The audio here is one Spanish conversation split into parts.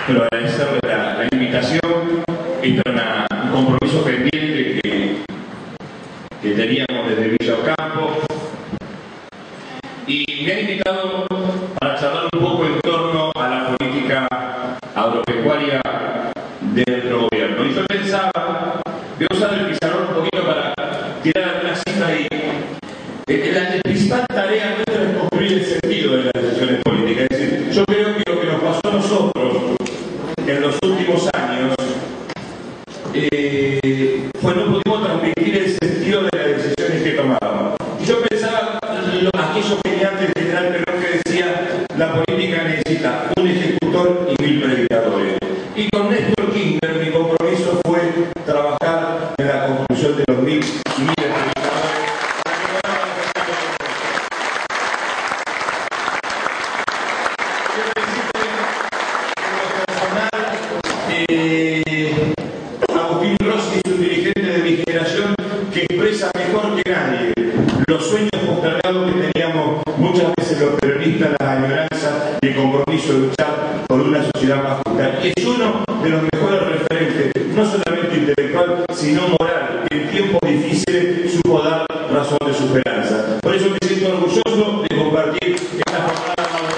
Pero agradecerle la invitación. Esto era un compromiso pendiente que teníamos desde Villa Ocampo. Y me han invitado para charlar un poco en torno a la política agropecuaria de nuestro gobierno. Y yo pensaba, voy a usar el pizarrón un poquito para tirar algunas cifras y la principal tarea nuestra es construir el sentido de las decisiones políticas. Es decir, yo creo que lo que nos pasó a nosotros en los últimos años fue no pudimos transmitir el sentido de las decisiones que tomábamos. Y yo pensaba, aquello genial del general Perón que decía, la política necesita un ejecutor y 1000 predicadores. Y con Néstor Kirchner mi compromiso fue trabajar en la construcción de los 1000 predicadores. Agustín Rossi es un dirigente de mi generación que expresa mejor que nadie los sueños postergados que teníamos muchas veces los peronistas, la añoranza y el compromiso de luchar por una sociedad más justa. Y es uno de los mejores referentes, no solamente intelectual, sino moral, que en tiempos difíciles supo dar razón de su esperanza. Por eso me siento orgulloso de compartir esta jornada con él.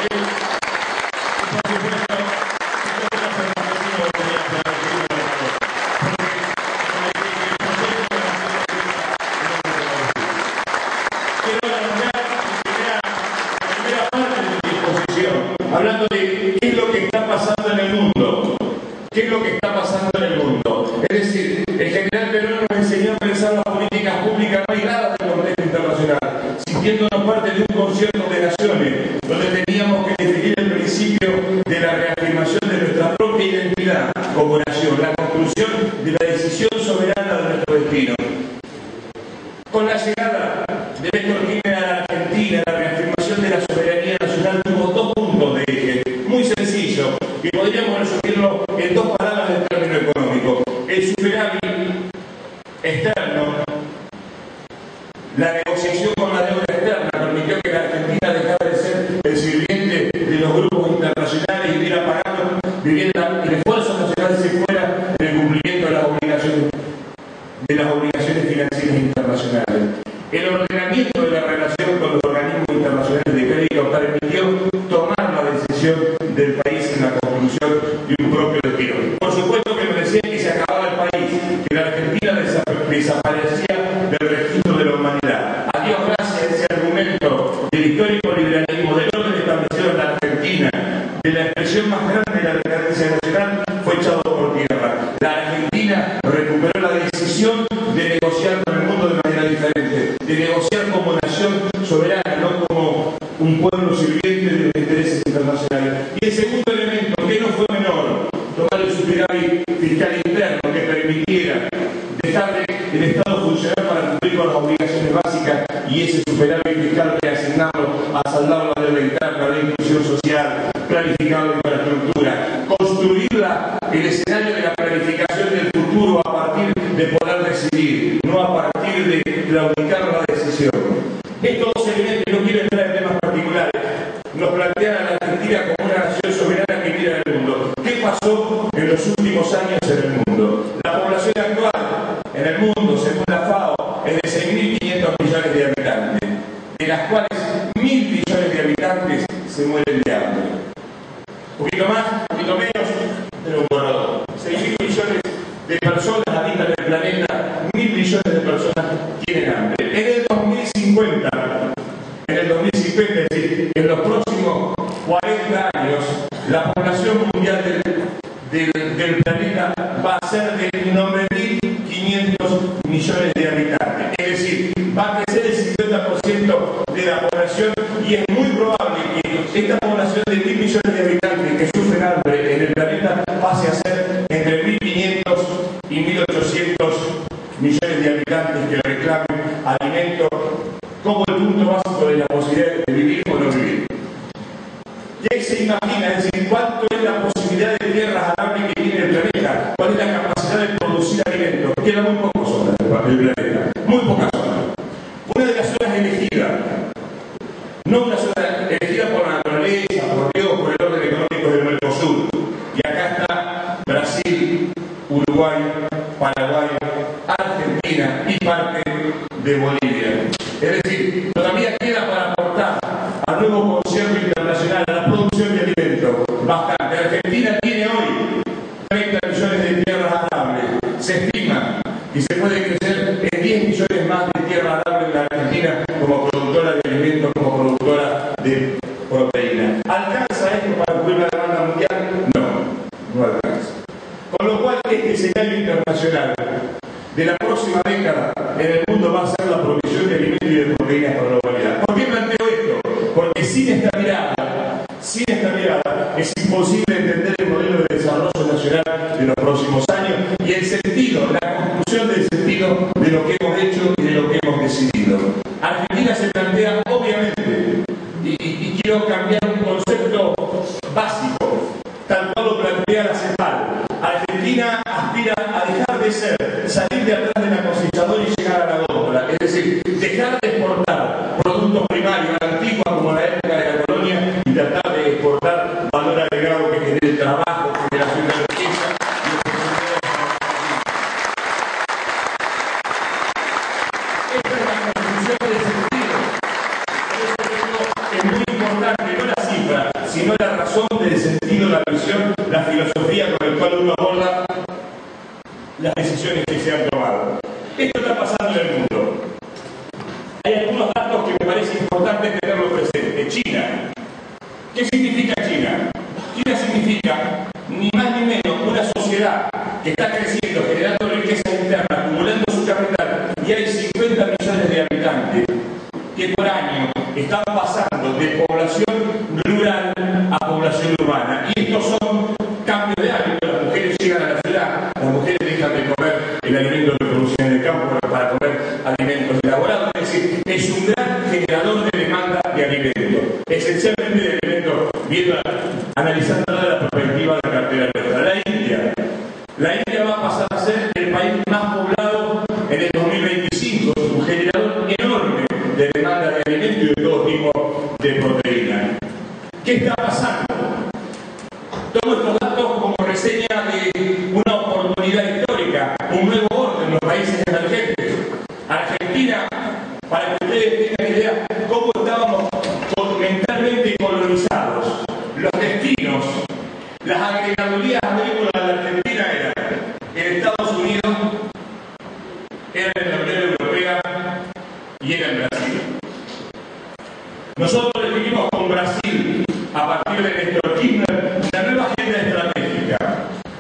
Hablando de qué es lo que está pasando en el mundo, qué es lo que está pasando en el mundo. Es decir, el general Perón nos enseñó a pensar las políticas públicas no aisladas del contexto internacional, sintiéndonos parte de un concierto de naciones, donde teníamos que definir el principio de la reafirmación de nuestra propia identidad como nación, la construcción de la decisión soberana de nuestro destino. Con la llegada de Néstor Kirchner a la Argentina, la reafirmación de la soberanía nacional tuvo dos puntos de eje, muy sencillos, que podríamos resumirlo en dos palabras en términos económicos. El superávit externo, la negociación con la deuda externa permitió que la Argentina dejara de ser el sirviente de los grupos internacionales y viviera pagando, el esfuerzo nacional se fuera en el cumplimiento de las obligaciones financieras internacionales. El ordenamiento de la relación con los organismos internacionales de crédito permitió tomar la decisión del país en la construcción de un propio destino. Por supuesto que nos decían que se acababa el país, que la Argentina desaparecía del registro de la humanidad. A Dios gracias, ese argumento del histórico liberalismo, del orden establecido en la Argentina, de la expresión más grande de la decadencia nacional, fue echado por tierra. La Argentina recuperó la decisión de negociar con el mundo de manera diferente, de negociar como nación soberana, no como un pueblo sirviente de los intereses internacionales. Y el segundo elemento, que no fue menor, tomar el superávit fiscal interno que permitiera dejar el Estado funcionar para cumplir con las obligaciones básicas y ese superávit fiscal reasignarlo a saldar la deuda interna, la inclusión social, planificar la infraestructura, construir el escenario de la planificación del futuro a partir de poder decidir, no a partir de claudicar la decisión. Estos dos elementos, no quiero entrar en temas particulares, nos plantean a la Argentina como una nación soberana que mira el mundo. ¿Qué pasó en los últimos años en el mundo? La población actual en el mundo, según la FAO, es de 6.500 millones de habitantes, de las cuales 1.000 millones de habitantes se mueren de hambre. Un poquito más, un poquito menos, pero un borrador. 6.000 millones de personas habitan el planeta, 1.000 millones de personas tienen hambre. En el 2050, es decir, en los próximos 40 años, la población mundial del planeta va a ser de 9.500 millones de habitantes. Es decir, va a crecer el 50% de la población y es muy probable que esta población de 1.000 millones de habitantes que sufren hambre en el planeta pase a ser entre 1.500 y 1.800 millones de habitantes que reclamen alimento como el punto básico de la posibilidad de vivir o no vivir. ¿Qué se imagina? Es decir, ¿cuánto es la posibilidad de tierras arables que tiene el planeta? ¿Cuál es la capacidad de producir alimentos? Queda muy pocas zonas del planeta, muy pocas zonas. Una de las zonas elegidas, no una zona elegida por la naturaleza, por Dios, por el orden económico del Mercosur. Y acá está productora de proteína. ¿Alcanza esto para cubrir la demanda mundial? No, no alcanza. Con lo cual, este escenario internacional de la próxima década en el mundo va a ser la provisión de alimentos y de proteínas para la humanidad. ¿Por qué planteo esto? Porque sin esta mirada es imposible entender el modelo de desarrollo nacional de los próximos años y el sentido, la conclusión del sentido de lo que hemos hecho y de lo que hemos decidido. Argentina se plantea, obviamente, y quiero cambiar un concepto básico, tal cual lo plantea la CEPAL. Argentina aspira a dejar de ser, salir de atrás de la cosechadora y llegar a la góndola, es decir, dejar de exportar productos primarios antiguos como la época de la colonia y tratar de exportar valor agregado que genere trabajo, generación de riqueza. Esta es la construcción de sentido. Por eso es muy importante, no la cifra, sino la razón del sentido, la visión, la filosofía con la cual uno aborda las decisiones que se han tomado. Esto está pasando en el mundo. Hay algunos datos que me parece importante tenerlo presente. China. ¿Qué significa China? China significa ni más ni menos una sociedad que está creciendo, generando riqueza interna, acumulando su capital, y hay 50 millones de habitantes que por año están pasando de población rural a población urbana. Y estos son cambios de hábito. Las mujeres llegan a la ciudad, las mujeres dejan de comer el alimento que producen en el campo para comer alimentos elaborados. Es decir, es un gran generador de demanda de alimentos, esencialmente de alimentos, analizando la perspectiva de la cartera nuestra. La India va a pasar a ser el país más poblado en el 2025, un generador enorme de demanda de alimentos y de todo tipo de proteína. ¿Qué está pasando? Todos estos datos como reseña de una oportunidad histórica, un nuevo orden en los países emergentes. Argentina, para que ustedes tengan idea cómo estábamos mentalmente colonizados. Los destinos, las agregadurías agrícolas de la Argentina eran en Estados Unidos, eran en la Unión Europea y eran en Brasil. Nosotros definimos con Brasil, a partir de Néstor Kirchner, la nueva agenda estratégica.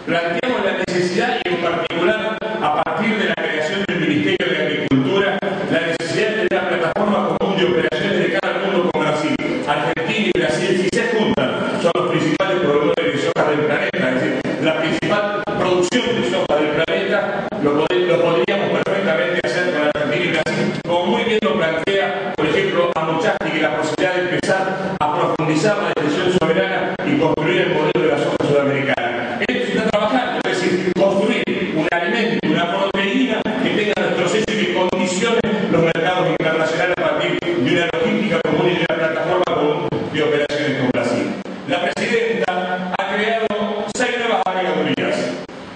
Planteamos la necesidad, y en particular a partir de la creación del Ministerio de Agricultura, la necesidad de tener una plataforma común de operaciones de cara al mundo con Brasil. Argentina y Brasil, si se juntan, son los principales productores de soja del planeta, es decir, la principal producción de soja del planeta lo podríamos perfectamente hacer con Argentina y Brasil, como muy bien lo plantea, por ejemplo, Amuchasti, que la posibilidad de empezar a profundizar la decisión soberana y construir el modelo de la soja sudamericana. Esto se está trabajando, es decir, construir un alimento, una proteína que tenga nuestro sello y que condicione los mercados internacionales a partir de una logística común y de una plataforma común de operaciones con Brasil. La presidenta ha creado 6 nuevas agregadurías.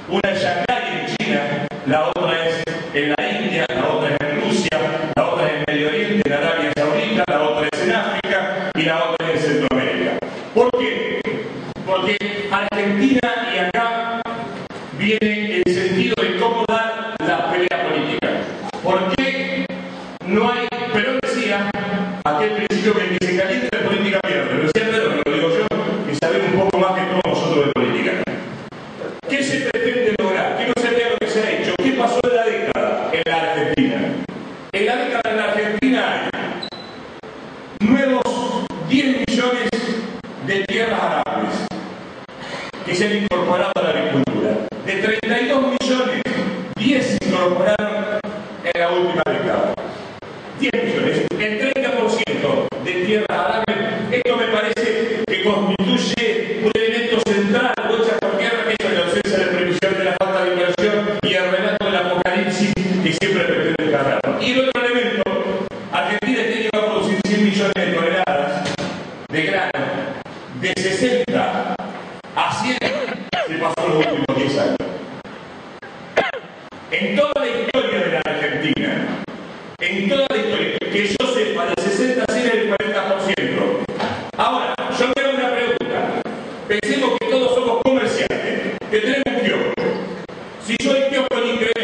Una en Shanghái, en China, la otra es en la India, la otra es en Rusia, la otra es en Medio Oriente, en Arabia Saudita, la otra es en África y la otra es en Centroamérica. ¿Por qué? Porque Argentina, y acá viene el sentido de cómo dar la pelea política. ¿Por qué no hay? Perón decía, aquel principio que el que se calienta en política pierde. Lo decía Perón, lo digo yo, que sabemos un poco más que todos nosotros de política. ¿Qué se pretende lograr? ¿Qué no se ve lo que se ha hecho? ¿Qué pasó en la década en la Argentina? En la década en la Argentina hay nuevos 10 millones de tierras arables que se han incorporado a la agricultura. De 32 millones, 10 se incorporaron en la última década. 10 millones, el 30% de tierras arables. Esto me parece que constituye un elemento central, lucha por tierra, que es la ausencia de previsión de la falta de inversión y el relato del apocalipsis que siempre pretende cargar. Y el otro elemento, Argentina tiene que producir 100 millones de toneladas de grano, de 60 a 100 se pasó en los últimos 10 años. En toda la historia de la Argentina, en toda la historia, que yo sepa, de 60 a 100 es el 40%. Ahora, yo me hago una pregunta. Pensemos que todos somos comerciantes, que tenemos un kiosco. Si yo el kiosco le ingreso